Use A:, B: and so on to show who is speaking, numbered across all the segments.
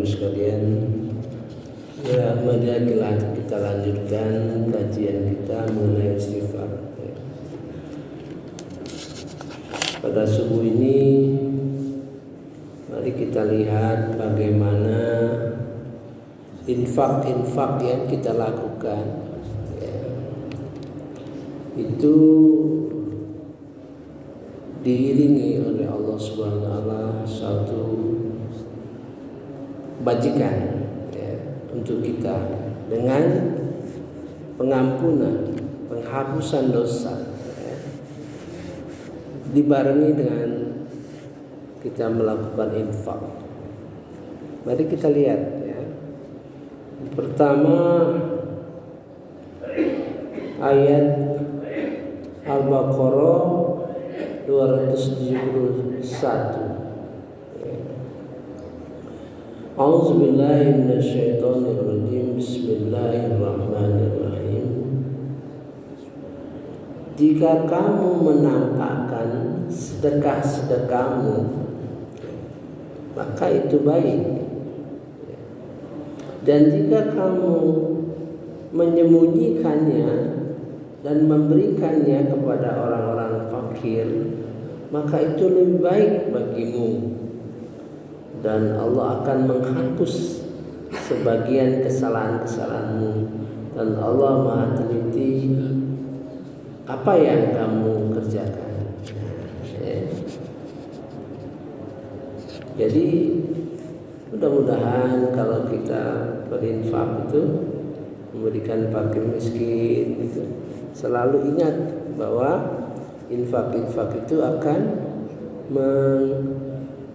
A: Ibu sekalian, ya mari kita lanjutkan kajian kita mengenai istighfar. Pada subuh ini mari kita lihat bagaimana infak yang kita lakukan, ya, itu diiringi oleh Allah Subhanahu wa Ta'ala suatu bajikan, ya, untuk kita dengan pengampunan, penghapusan dosa, ya, dibarengi dengan kita melakukan infak. Mari kita lihat, ya. Pertama, ayat Al-Baqarah 271. A'udzubillahi minasyaitonirrajim. Bismillahirrahmanirrahim. Jika kamu menampakkan sedekah-sedekahmu, maka itu baik. Dan jika kamu menyembunyikannya dan memberikannya kepada orang-orang fakir, maka itu lebih baik bagimu, dan Allah akan menghapus sebagian kesalahan-kesalahanmu, dan Allah Maha teliti apa yang kamu kerjakan. Jadi mudah-mudahan kalau kita berinfak itu, memberikan fakir miskin, itu selalu ingat bahwa infak itu akan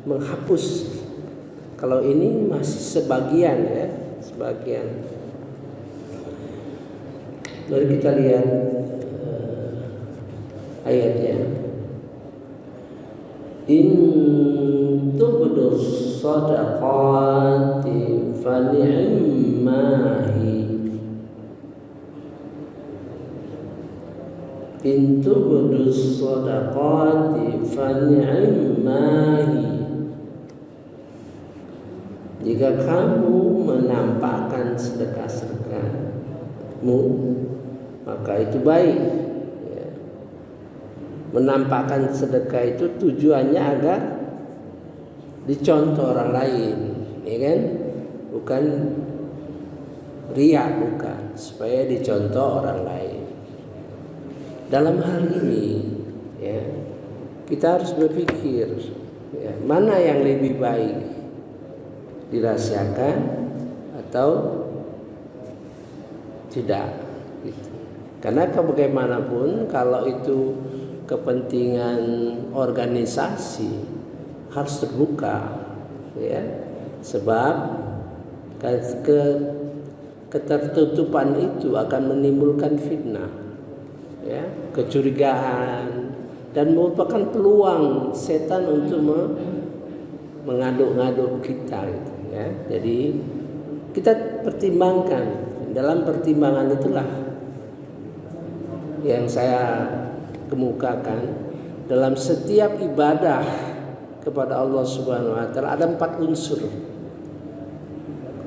A: menghapus. Kalau ini masih sebagian, ya, sebagian. Mari kita lihat ayatnya. In tubdus sadaqati fa ni'mahi. In tubdus sadaqati fa ni'mahi. Jika kamu menampakkan sedekah-sedekahmu, maka itu baik. Ya. Menampakkan sedekah itu tujuannya agar dicontoh orang lain, ya kan? Bukan riya, bukan, supaya dicontoh orang lain. Dalam hal ini, ya, kita harus berpikir, ya, mana yang lebih baik, dirahasiakan atau tidak, gitu. Karena bagaimanapun kalau itu kepentingan organisasi harus terbuka, ya, sebab ketertutupan itu akan menimbulkan fitnah, ya, kecurigaan, dan merupakan peluang setan untuk mengaduk-ngaduk kita, gitu, ya. Jadi kita pertimbangkan. Dalam pertimbangan itulah yang saya kemukakan, dalam setiap ibadah kepada Allah Subhanahu wa Ta'ala ada 4 unsur.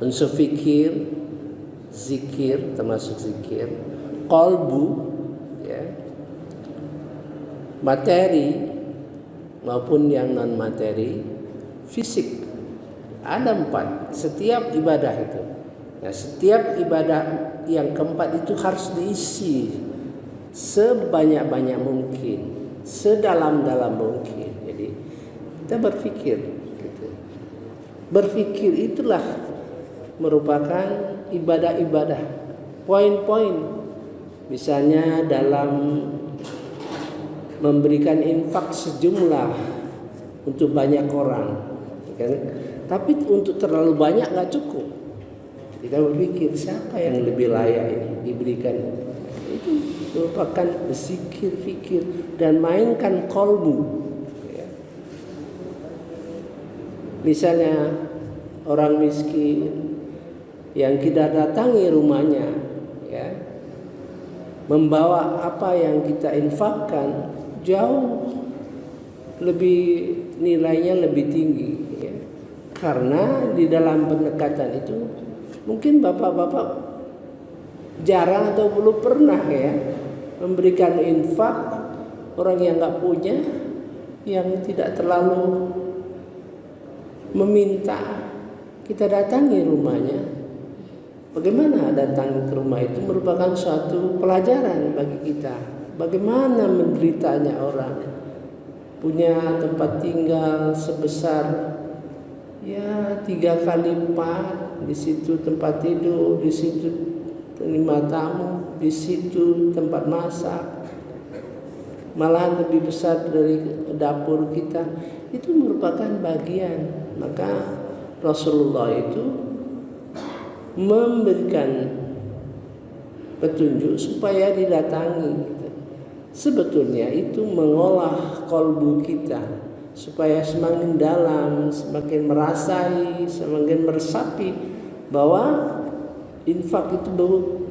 A: Unsur fikir, zikir, termasuk zikir, qalbu, ya, materi maupun yang non materi, fisik. Ada 4 setiap ibadah itu. Nah, setiap ibadah yang keempat itu harus diisi sebanyak-banyak mungkin, sedalam-dalam mungkin. Jadi kita berpikir, gitu. Berpikir itulah merupakan ibadah-ibadah. Poin-poin, misalnya dalam memberikan infak sejumlah untuk banyak orang, kan? Tapi untuk terlalu banyak nggak cukup. Kita berpikir siapa yang lebih layak ini diberikan. Itu merupakan zikir, fikir, dan mainkan kolbu, ya. Misalnya orang miskin yang kita datangi rumahnya, ya, membawa apa yang kita infakkan jauh lebih, nilainya lebih tinggi, ya. Karena di dalam pendekatan itu mungkin bapak-bapak jarang atau belum pernah ya memberikan infak orang yang nggak punya, yang tidak terlalu meminta, kita datangi rumahnya. Bagaimana datang ke rumah itu merupakan suatu pelajaran bagi kita. Bagaimana menderitanya orang punya tempat tinggal sebesar ya 3 kali 4, di situ tempat tidur, di situ 5 tamu, di situ tempat masak, malahan lebih besar dari dapur kita. Itu merupakan bagian. Maka Rasulullah itu memberikan petunjuk supaya didatangi gitu. Sebetulnya itu mengolah kalbu kita supaya semakin dalam, semakin merasai, semakin meresapi bahwa infak itu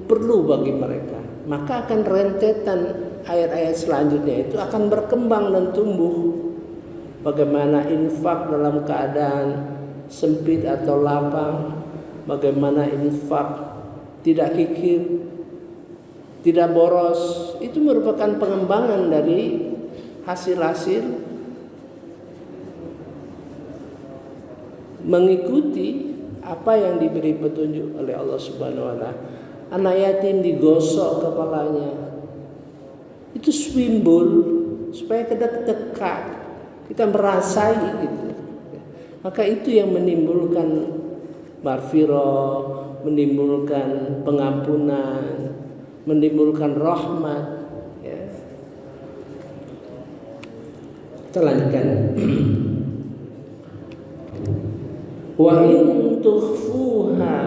A: perlu bagi mereka. Maka akan rentetan ayat-ayat selanjutnya itu akan berkembang dan tumbuh. Bagaimana infak dalam keadaan sempit atau lapang, bagaimana infak tidak kikir, tidak boros. Itu merupakan pengembangan dari hasil-hasil mengikuti apa yang diberi petunjuk oleh Allah Subhanahu wa taala. Anak yatim digosok kepalanya. Itu simbol supaya kita dekat, kita merasai gitu. Maka itu yang menimbulkan maghfirah, menimbulkan pengampunan, menimbulkan rahmat ya. Kita lanjutkan. Wa in tukhfuha,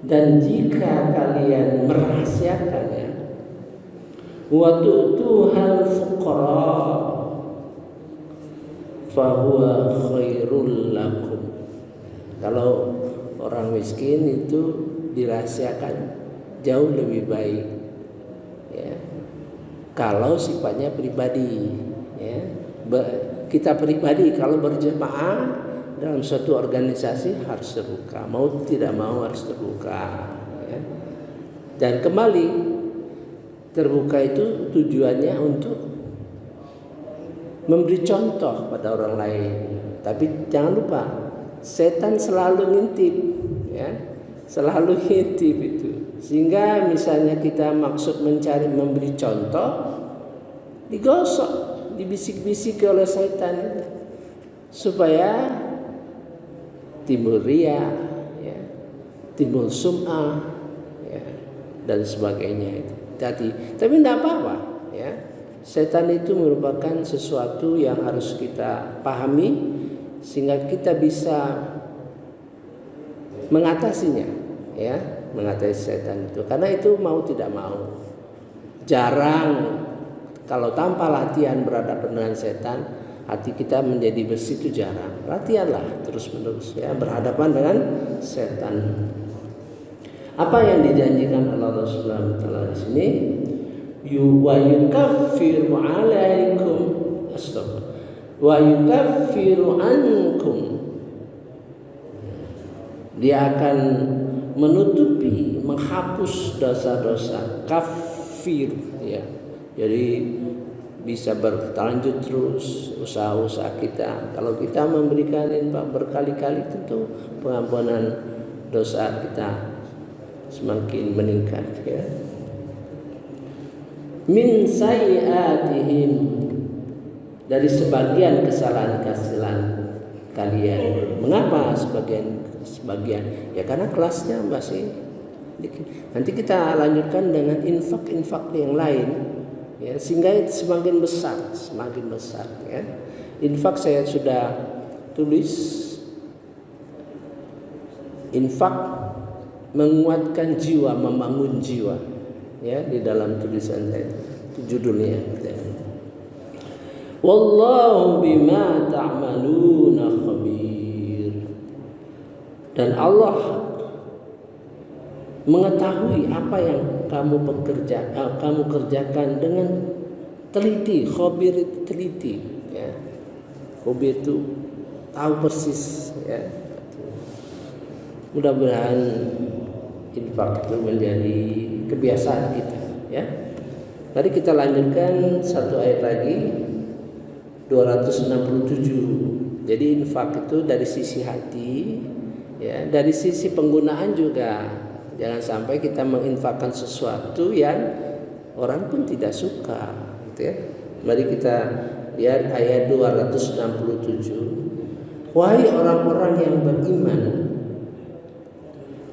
A: dan jika kalian merahasiakannya, wa tu'tuhal fuqara fahuwa khairul lakum. Kalau orang miskin itu dirahasiakan jauh lebih baik ya. Kalau sifatnya pribadi ya. Kita pribadi kalau berjemaah dalam suatu organisasi harus terbuka, mau tidak mau harus terbuka ya. Dan kembali terbuka itu tujuannya untuk memberi contoh pada orang lain. Tapi jangan lupa, setan selalu ngintip ya, selalu ngintip itu. Sehingga misalnya kita maksud mencari memberi contoh, digosok, dibisik-bisik oleh setan supaya timbul riya ya, timbul sum'ah ya, dan sebagainya itu. Tapi tidak apa-apa ya. Setan itu merupakan sesuatu yang harus kita pahami sehingga kita bisa mengatasinya ya, mengatasi setan itu. Karena itu mau tidak mau, jarang kalau tanpa latihan berhadapan dengan setan, hati kita menjadi bersih itu jarang. Latihanlah terus menerus ya, berhadapan dengan setan. Apa yang dijanjikan Allah Subhanahu wa taala di sini? Wa yukaffiru 'alaikum wa yukaffiru ankum. Dia akan menutupi, menghapus dosa-dosa. Kafir ya. Jadi bisa berlanjut terus usaha-usaha kita. Kalau kita memberikan infak berkali-kali, tentu pengampunan dosa kita semakin meningkat ya. Min sayyi'atihim, dari sebagian kesalahan-kesalahan kalian. Mengapa sebagian? Ya karena kelasnya masih dikit. Nanti kita lanjutkan dengan infak-infak yang lain ya, sehingga semakin besar ya. Infak saya sudah tulis, infak menguatkan jiwa, membangun jiwa ya, di dalam tulisan saya itu judulnya ya. Wallahu bima ta'maluna khabir. Dan Allah mengetahui apa yang kamu kerjakan dengan teliti. Khabir itu teliti ya. Khabir itu tahu persis ya. Mudah-mudahan infak itu menjadi kebiasaan kita ya. Mari kita lanjutkan satu ayat lagi 267. Jadi infak itu dari sisi hati ya, dari sisi penggunaan juga. Jangan sampai kita menginfakkan sesuatu yang orang pun tidak suka gitu ya. Mari kita lihat ayat 267. Wahai orang-orang yang beriman,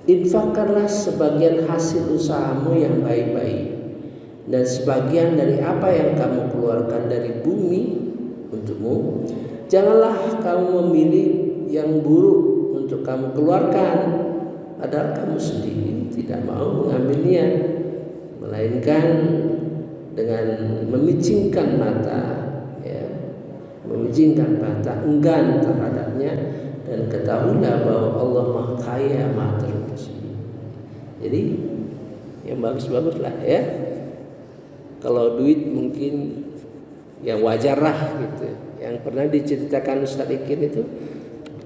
A: infakkanlah sebagian hasil usahamu yang baik-baik dan sebagian dari apa yang kamu keluarkan dari bumi untukmu. Janganlah kamu memilih yang buruk untuk kamu keluarkan, padahal kamu sendiri tidak mau mengambilnya, melainkan dengan memicingkan mata, ya, memicingkan mata, enggan terhadapnya, dan ketahuilah bahwa Allah Maha Kaya, Maha Terpuji. Jadi yang bagus-bagus lah ya. Kalau duit mungkin yang wajar lah gitu. Yang pernah diceritakan Ustaz Ikin itu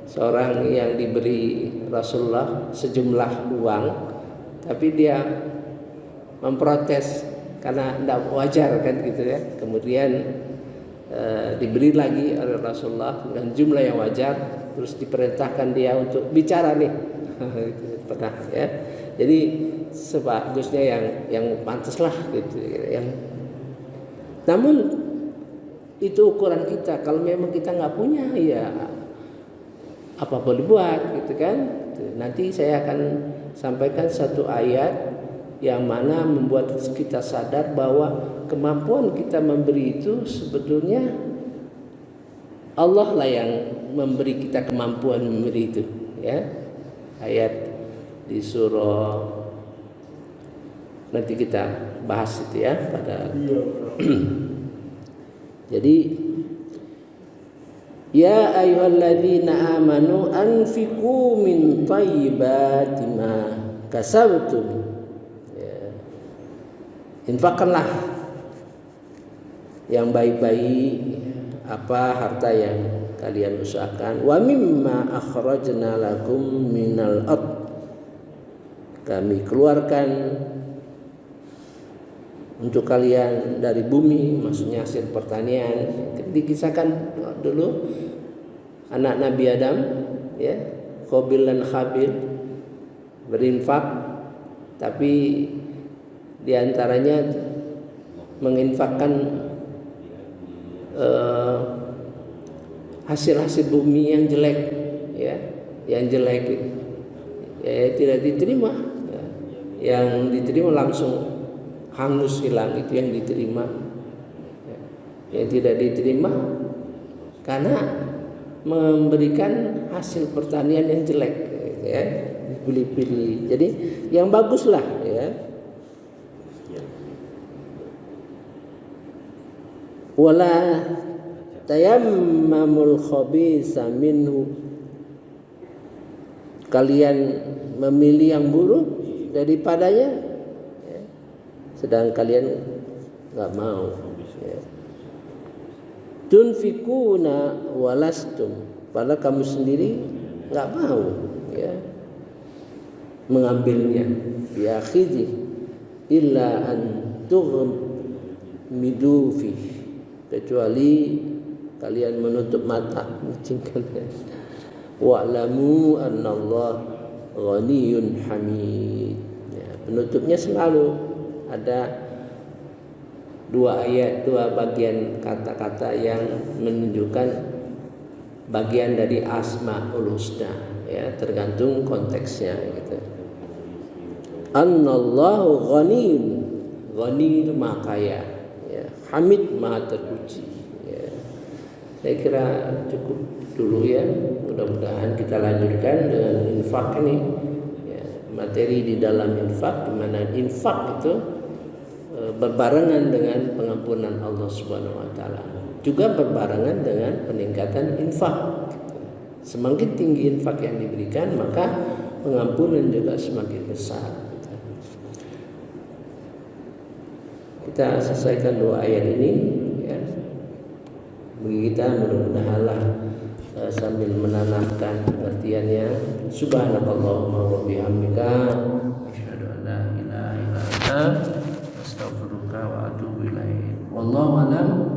A: seorang yang diberi Rasulullah sejumlah uang, tapi dia memprotes karena tidak wajar kan gitu ya. Kemudian diberi lagi oleh Rasulullah dengan jumlah yang wajar, terus diperintahkan dia untuk bicara nih. Itu pernah ya. Jadi sebagusnya yang pantas lah gitu. Namun itu ukuran kita. Kalau memang kita nggak punya, ya apa boleh buat gitu kan. Nanti saya akan sampaikan satu ayat yang mana membuat kita sadar bahwa kemampuan kita memberi itu sebetulnya Allah lah yang memberi kita kemampuan memberi itu ya. Ayat di surah, nanti kita bahas itu ya pada jadi ya ayyuhalladzina amanu anfiqu min thayyibati ma kasabtum. Infakkanlah yang baik-baik apa harta yang kalian usahakan. Wa mimma akhrajna lakum minal ard. Kami keluarkan untuk kalian dari bumi, maksudnya hasil pertanian. Dikisahkan dulu anak Nabi Adam ya, Qabil dan Khabil berinfak, tapi di antaranya menginfakkan hasil-hasil bumi yang jelek ya, yang jelek ya, tidak diterima ya. Yang diterima langsung hangus hilang, itu yang diterima ya. Yang tidak diterima karena memberikan hasil pertanian yang jelek ya, dipilih-pilih. Jadi yang baguslah ya. Wala tayammamul khabisa minhu. Kalian memilih yang buruk daripadanya ya. Sedang kalian enggak mau ya. Tunfikuna walastum, padahal kamu sendiri enggak mau ya mengambilnya. Ya khidhi illa an tughmidu fi, kecuali kalian menutup mata, mencingkannya. Wa'lamu annallaha ghaniyyun hamid. Ya, penutupnya selalu ada dua ayat, dua bagian kata-kata yang menunjukkan bagian dari Asmaul Husna ya, tergantung konteksnya gitu. Annallahu ghaniyyun, ghani itu maha kaya ya, Hamid maha terpuji ya. Saya kira cukup dulu ya. Mudah-mudahan kita lanjutkan dengan infak ini ya, materi di dalam infak, di mana infak itu berbarengan dengan pengampunan Allah Subhanahu wa taala, juga berbarengan dengan peningkatan infak. Semakin tinggi infak yang diberikan, maka pengampunan juga semakin besar. Kita selesaikan dua ayat ini ya. Bagi kita mudah-mudahanlah sambil menanamkan pengertiannya. Subhanakallahumma wa bihamdika asyhadu an la ilaha illa anta astaghfiruka wa atubu ilaik. Wallahu a'lam.